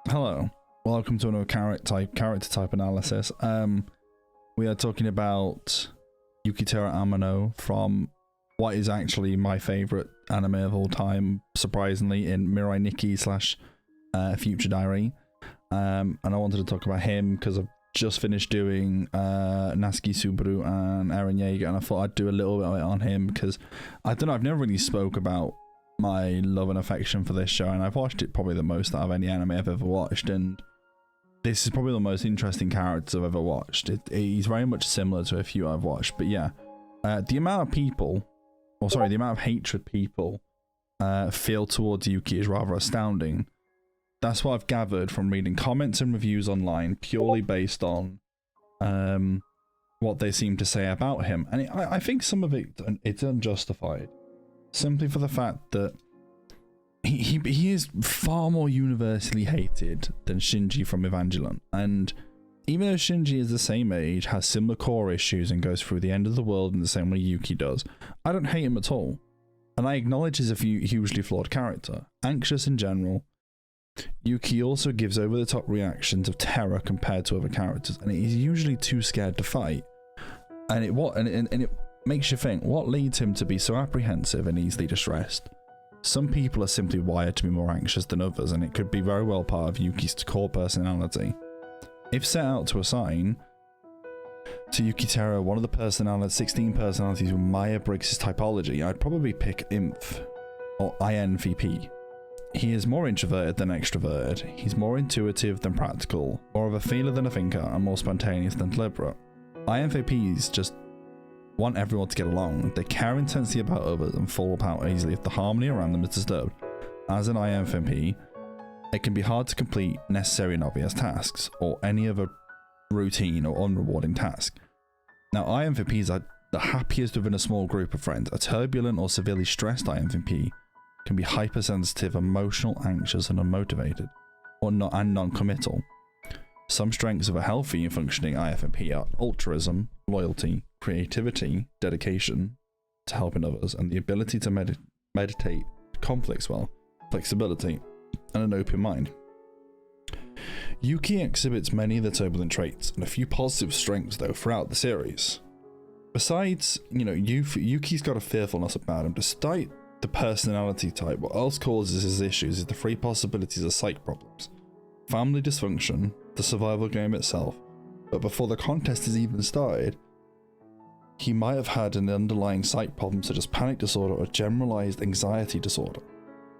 Hello, welcome to another character type analysis. We are talking about Yukiteru Amano from what is actually my favorite anime of all time, surprisingly, in Mirai Nikki / Future Diary. And I wanted to talk about him because I've just finished doing Natsuki Subaru and Eren Yeager, and I thought I'd do a little bit of it on him because I don't know, I've never really spoke about my love and affection for this show, and I've watched it probably the most out of any anime I've ever watched, and this is probably the most interesting character I've ever watched. He's very much similar to a few I've watched, but yeah, the amount of people, or sorry, the amount of hatred people feel towards Yuki is rather astounding. That's what I've gathered from reading comments and reviews online, purely based on what they seem to say about him, and I think some of it's unjustified. Simply for the fact that he is far more universally hated than Shinji from Evangelion, and even though Shinji is the same age, has similar core issues, and goes through the end of the world in the same way Yuki does, I don't hate him at all, and I acknowledge he's a hugely flawed character. Anxious in general, Yuki also gives over-the-top reactions of terror compared to other characters, and he's usually too scared to fight, and it makes you think, what leads him to be so apprehensive and easily distressed? Some people are simply wired to be more anxious than others, and it could be very well part of Yuki's core personality. If set out to assign to Yukiteru one of the 16 personalities with Myers-Briggs' typology, I'd probably pick INF, or INVP. He is more introverted than extroverted, he's more intuitive than practical, more of a feeler than a thinker, and more spontaneous than deliberate. INVPs just want everyone to get along. They care intensely about others and fall apart easily if the harmony around them is disturbed. As an INFP, it can be hard to complete necessary and obvious tasks, or any other routine or unrewarding task. Now, INFPs are the happiest within a small group of friends. A turbulent or severely stressed INFP can be hypersensitive, emotional, anxious, and unmotivated, and non-committal. Some strengths of a healthy and functioning INFP are altruism, loyalty, creativity, dedication to helping others, and the ability to meditate conflicts well, flexibility, and an open mind. Yuki exhibits many of the turbulent traits and a few positive strengths though throughout the series. Besides, Yuki's got a fearfulness about him. Despite the personality type, what else causes his issues is the three possibilities of psych problems: family dysfunction, the survival game itself, but before the contest has even started, he might have had an underlying psych problem such as panic disorder or generalized anxiety disorder.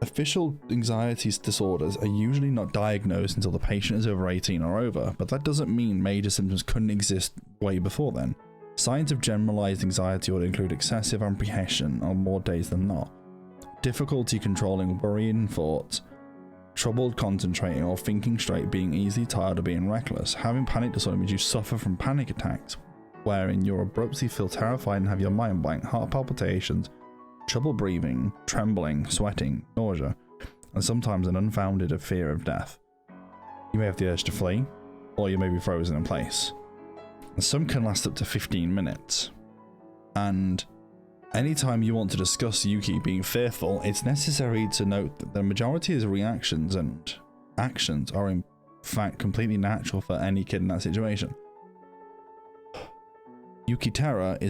Official anxiety disorders are usually not diagnosed until the patient is over 18 or over, but that doesn't mean major symptoms couldn't exist way before then. Signs of generalized anxiety would include excessive apprehension on more days than not, difficulty controlling worrying thoughts, troubled concentrating or thinking straight, being easily tired or being reckless. Having panic disorder means you suffer from panic attacks, wherein you abruptly feel terrified and have your mind blank, heart palpitations, trouble breathing, trembling, sweating, nausea, and sometimes an unfounded fear of death. You may have the urge to flee, or you may be frozen in place. And some can last up to 15 minutes. And anytime you want to discuss Yuki being fearful, it's necessary to note that the majority of his reactions and actions are in fact completely natural for any kid in that situation. Yukiteru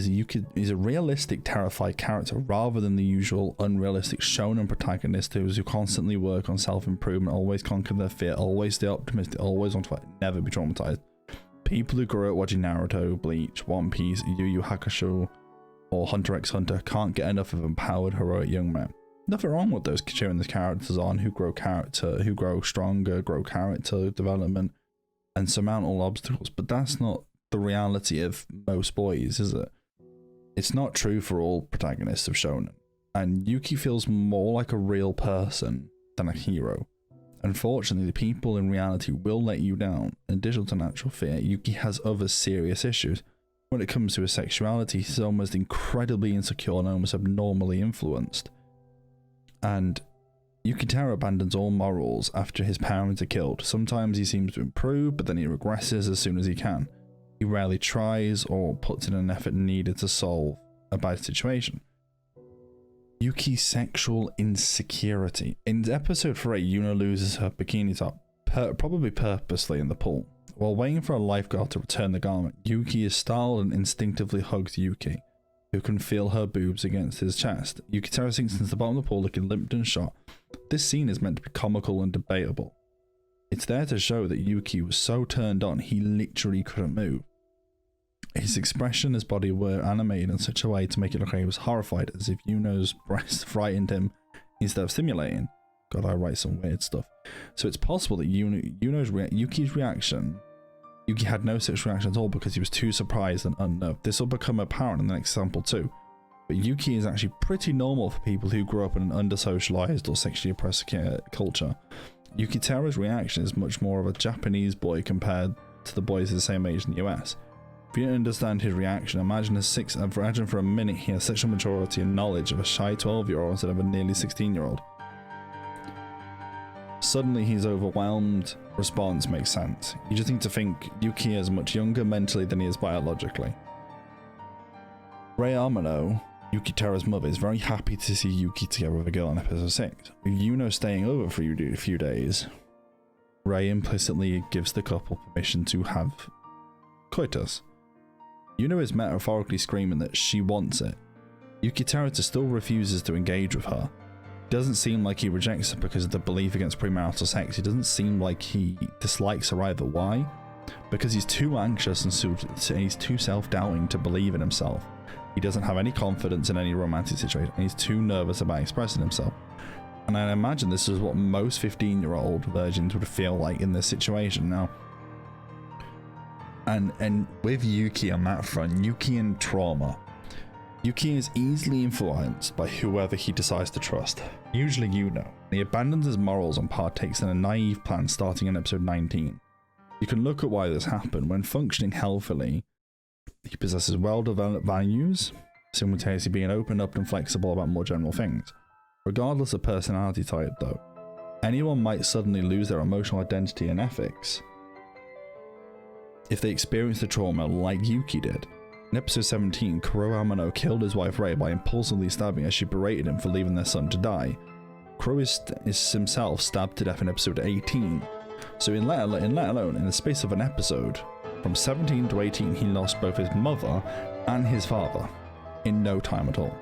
is a realistic, terrified character rather than the usual unrealistic shonen protagonist who constantly work on self-improvement, always conquer their fear, always stay optimistic, always want to fight, never be traumatized. People who grew up watching Naruto, Bleach, One Piece, Yu Yu Hakusho, or Hunter x Hunter can't get enough of empowered, heroic young men. Nothing wrong with those cheering the characters on who grow stronger, grow character development, and surmount all obstacles, but that's not the reality of most boys, is it? It's not true for all protagonists of shonen, and Yuki feels more like a real person than a hero. Unfortunately, the people in reality will let you down. In addition to natural fear, Yuki has other serious issues. When it comes to his sexuality, he's almost incredibly insecure and almost abnormally influenced. And Yukiteru abandons all morals after his parents are killed. Sometimes he seems to improve, but then he regresses as soon as he can. He rarely tries or puts in an effort needed to solve a bad situation. Yuki's sexual insecurity. In episode 3, Yuna loses her bikini top probably purposely in the pool. While waiting for a lifeguard to return the garment, Yuki is startled and instinctively hugs Yuki, who can feel her boobs against his chest. Yukiteru sinks into the bottom of the pool looking limp and shot. This scene is meant to be comical and debatable. It's there to show that Yuki was so turned on he literally couldn't move. His expression and his body were animated in such a way to make it look like he was horrified, as if Yuno's breast frightened him instead of stimulating. God, I write some weird stuff. So it's possible that Yuki's reaction... Yuki had no such reaction at all because he was too surprised and unnerved. This will become apparent in the next example too. But Yuki is actually pretty normal for people who grew up in an under-socialized or sexually oppressed culture. Yukiteru's reaction is much more of a Japanese boy compared to the boys of the same age in the US. If you don't understand his reaction, imagine for a minute he has sexual maturity and knowledge of a shy 12-year-old instead of a nearly 16-year-old. Suddenly his overwhelmed response makes sense. You just need to think Yuki is much younger mentally than he is biologically. Rei Amano, Yukiteru's mother, is very happy to see Yuki together with a girl in episode 6. With Yuno staying over for a few days, Rei implicitly gives the couple permission to have coitus. Yuno is metaphorically screaming that she wants it. Yukiteru still refuses to engage with her. It doesn't seem like he rejects her because of the belief against premarital sex. It doesn't seem like he dislikes her either. Why? Because he's too anxious and he's too self-doubting to believe in himself. He doesn't have any confidence in any romantic situation, and he's too nervous about expressing himself. And I imagine this is what most 15-year-old virgins would feel like in this situation now. And with Yuki on that front, Yuki and trauma. Yuki is easily influenced by whoever he decides to trust, usually Yuno. He abandons his morals and partakes in a naive plan starting in episode 19. You can look at why this happened. When functioning healthily, he possesses well-developed values, simultaneously being open up and flexible about more general things. Regardless of personality type though, anyone might suddenly lose their emotional identity and ethics if they experience the trauma like Yuki did. In episode 17, Yukiteru Amano killed his wife Rei by impulsively stabbing as she berated him for leaving their son to die. Yukiteru is himself stabbed to death in episode 18. So in let alone, in the space of an episode, from 17 to 18, he lost both his mother and his father in no time at all.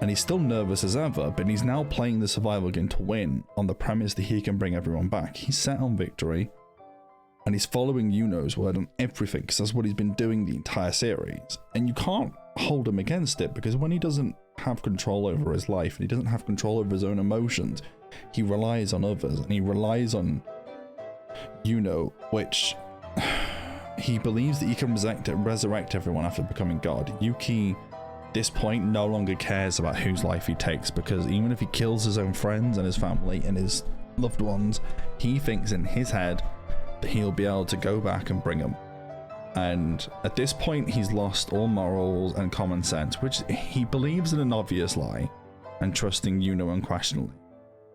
And he's still nervous as ever, but he's now playing the survival game to win on the premise that he can bring everyone back. He's set on victory, and he's following Yuno's word on everything because that's what he's been doing the entire series. And you can't hold him against it, because when he doesn't have control over his life and he doesn't have control over his own emotions, he relies on others, and he relies on Yuno, which he believes that he can resurrect everyone after becoming God. Yuki, at this point, no longer cares about whose life he takes, because even if he kills his own friends and his family and his loved ones, he thinks in his head that he'll be able to go back and bring them. And at this point, he's lost all morals and common sense, which he believes in an obvious lie, and trusting Yuno unquestionably.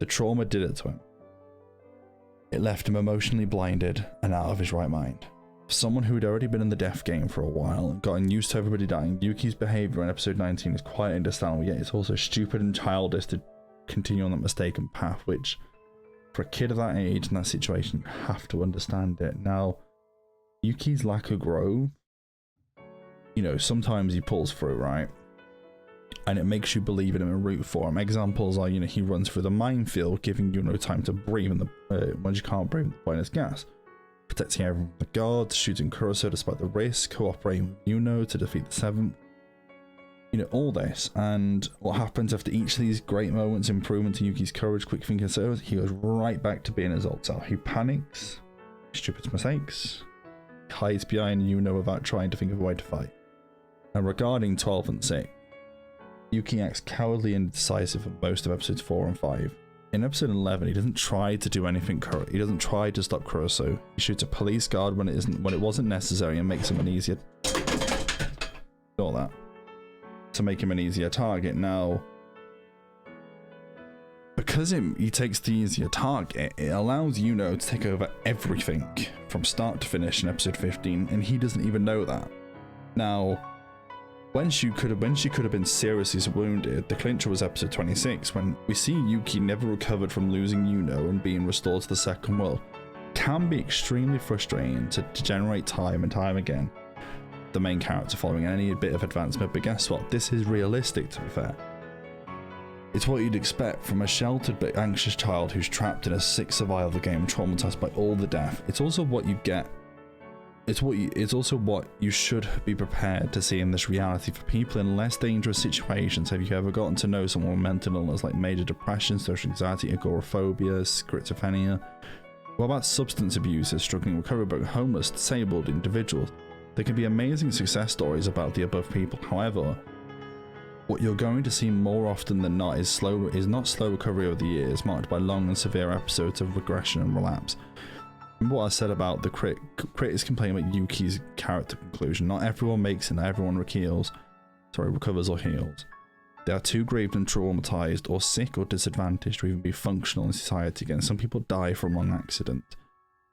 The trauma did it to him. It left him emotionally blinded and out of his right mind. For someone who had already been in the death game for a while and gotten used to everybody dying, Yuki's behavior in episode 19 is quite understandable, yet it's also stupid and childish to continue on that mistaken path, which for a kid of that age in that situation, you have to understand it. Now, Yuki's lack of growth, you know, sometimes he pulls through, right? And it makes you believe in him and root for him. Examples are, you know, he runs through the minefield, giving you no time to breathe, and when you can't breathe, the point is gas. Protecting everyone from the guards, shooting Kuroso despite the risk, cooperating with Yuno to defeat the Seventh. You know, all this. And what happens after each of these great moments, improvement in Yuki's courage, quick thinking, so he goes right back to being his old self. He panics, stupid mistakes, hides behind Yuno without trying to think of a way to fight. And regarding 12 and 6, Yuki acts cowardly and indecisive for most of episodes 4 and 5. In episode 11, he doesn't try to do anything. He doesn't try to stop Kuroso. He shoots a police guard when it wasn't necessary, and makes him an easier. All that to make him an easier target. Now, because he takes the easier target, it allows Yuno to take over everything from start to finish in episode 15, and he doesn't even know that. Now, when she could have been seriously wounded, the clincher was episode 26, when we see Yuki never recovered from losing Yuno and being restored to the second world. can be extremely frustrating to generate time and time again the main character following any bit of advancement, but guess what? This is realistic, to be fair. It's what you'd expect from a sheltered but anxious child who's trapped in a sick survival game, traumatized by all the death. It's also what you get. It's also what you should be prepared to see in this reality for people in less dangerous situations. Have you ever gotten to know someone with mental illness like major depression, social anxiety, agoraphobia, schizophrenia? What about substance abusers, struggling with recovery, but homeless, disabled individuals? There can be amazing success stories about the above people. However, what you're going to see more often than not is not slow recovery over the years, marked by long and severe episodes of regression and relapse. Remember what I said about the critics complaining about Yuki's character conclusion. Not everyone makes it, not everyone recovers or heals. They are too grieved and traumatized, or sick or disadvantaged to even be functional in society again. Some people die from wrong accident.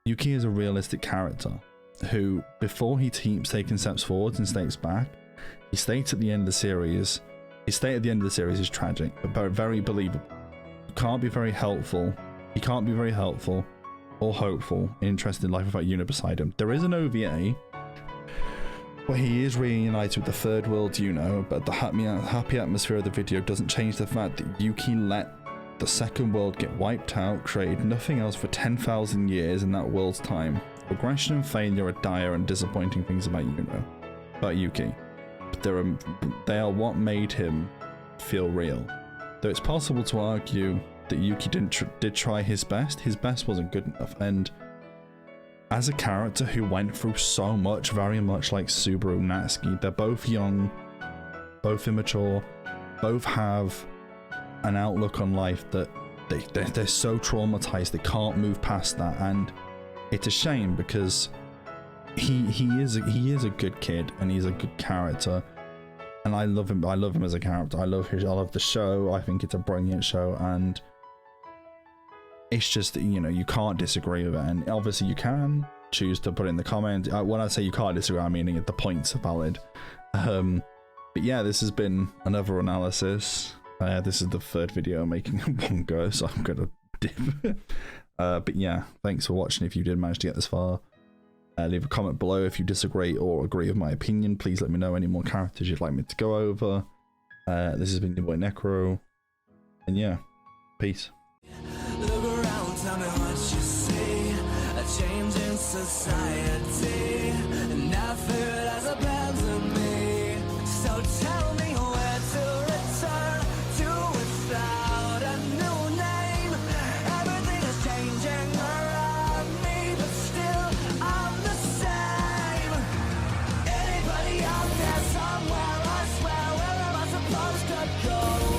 Yuki is a realistic character who, before he keeps taking steps forwards and steps back, he states at the end of the series, his state at the end of the series is tragic, but very believable. He can't be very helpful or hopeful, interested in life without Yuna beside him. There is an OVA where he is reunited with the third world Yuna, but the happy atmosphere of the video doesn't change the fact that Yuki let the second world get wiped out, created nothing else for 10,000 years in that world's time. Regression and failure are dire and disappointing things about Yuki. But they are what made him feel real. Though it's possible to argue that Yuki did try his best wasn't good enough. And as a character who went through so much, very much like Subaru and Natsuki, they're both young, both immature, both have an outlook on life that they're so traumatized they can't move past that. And it's a shame because he is a good kid and he's a good character, and I love him as a character. I love the show. I think it's a brilliant show, and it's just, you know, you can't disagree with it. And obviously you can choose to put it in the comment. When I say you can't disagree, I mean the points are valid. But yeah, this has been another analysis. This is the third video I'm making in one go, so I'm gonna dip. But yeah, thanks for watching. If you did manage to get this far, leave a comment below if you disagree or agree with my opinion. Please let me know any more characters you'd like me to go over. This has been your boy Necro, and yeah, peace. Look around, tell me what you see. A change in society, and I feel it has abandoned me. So tell me where to return to without a new name. Everything is changing around me, but still I'm the same. Anybody out there somewhere, I swear, where am I supposed to go?